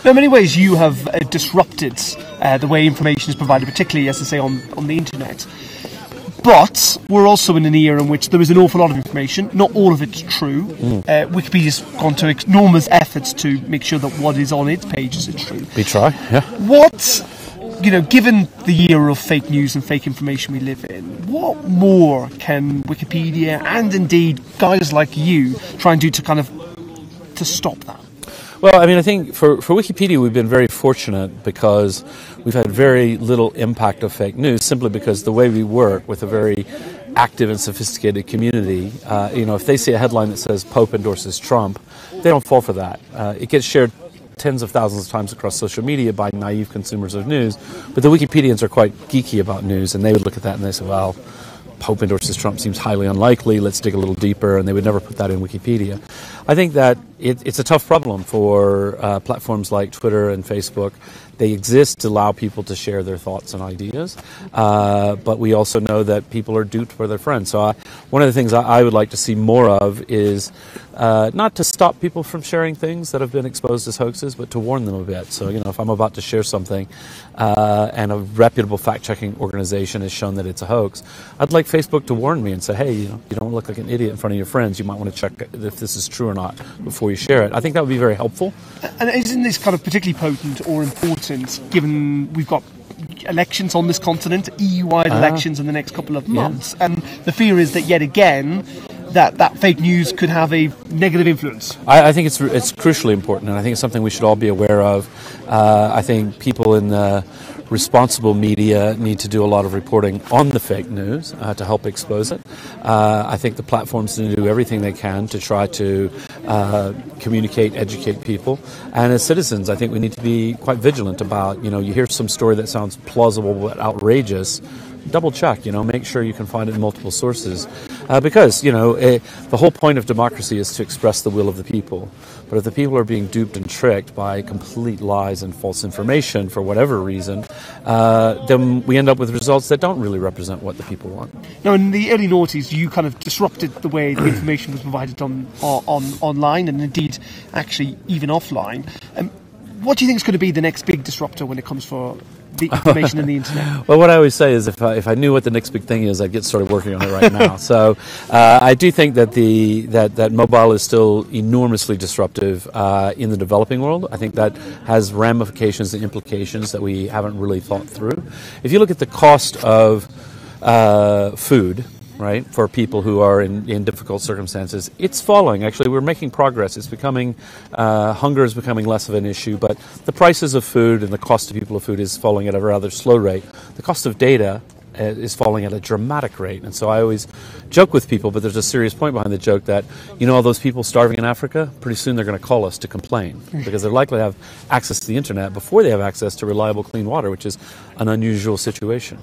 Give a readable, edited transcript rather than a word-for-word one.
Now, in many ways, you have disrupted the way information is provided, particularly, as I say, on the internet. But we're also in an era in which there is an awful lot of information. Not all of it's true. Wikipedia's gone to enormous efforts to make sure that what is on its pages is true. We try, yeah. What, given the era of fake news and fake information we live in, what more can Wikipedia and indeed guys like you try and do to stop that? Well, I think for Wikipedia we've been very fortunate because we've had very little impact of fake news simply because the way we work with a very active and sophisticated community, if they see a headline that says Pope endorses Trump, they don't fall for that. It gets shared tens of thousands of times across social media by naive consumers of news, but the Wikipedians are quite geeky about news, and they would look at that and they say, well, Pope endorses Trump seems highly unlikely, let's dig a little deeper, and they would never put that in Wikipedia. I think that it's a tough problem for platforms like Twitter and Facebook. They exist to allow people to share their thoughts and ideas, but we also know that people are duped by their friends. So one of the things I would like to see more of is not to stop people from sharing things that have been exposed as hoaxes, but to warn them a bit. So, if I'm about to share something and a reputable fact-checking organization has shown that it's a hoax, I'd like Facebook to warn me and say, hey, you don't look like an idiot in front of your friends. You might want to check if this is true or not before you share it. I think that would be very helpful. And isn't this particularly potent or important, given we've got elections on this continent, EU-wide elections in the next couple of months, and the fear is that yet again that fake news could have a negative influence? I think it's crucially important, and I think it's something we should all be aware of. I think people in the responsible media need to do a lot of reporting on the fake news to help expose it. I think the platforms need to do everything they can to try to communicate, educate people. And as citizens, I think we need to be quite vigilant about, you hear some story that sounds plausible but outrageous, double check, make sure you can find it in multiple sources. Because, the whole point of democracy is to express the will of the people. But if the people are being duped and tricked by complete lies and false information for whatever reason, then we end up with results that don't really represent what the people want. Now, in the early noughties, you disrupted the way the information was provided online and indeed actually even offline. What do you think is going to be the next big disruptor when it comes for the information in the internet? Well, what I always say is if I knew what the next big thing is, I'd get started working on it right now. So I do think that that mobile is still enormously disruptive in the developing world. I think that has ramifications and implications that we haven't really thought through. If you look at the cost of food, right, for people who are in difficult circumstances, it's falling. Actually, we're making progress. It's becoming, hunger is becoming less of an issue, but the prices of food and the cost of people of food is falling at a rather slow rate. The cost of data is falling at a dramatic rate. And so I always joke with people, but there's a serious point behind the joke that, all those people starving in Africa, pretty soon they're going to call us to complain because they're likely to have access to the internet before they have access to reliable clean water, which is an unusual situation.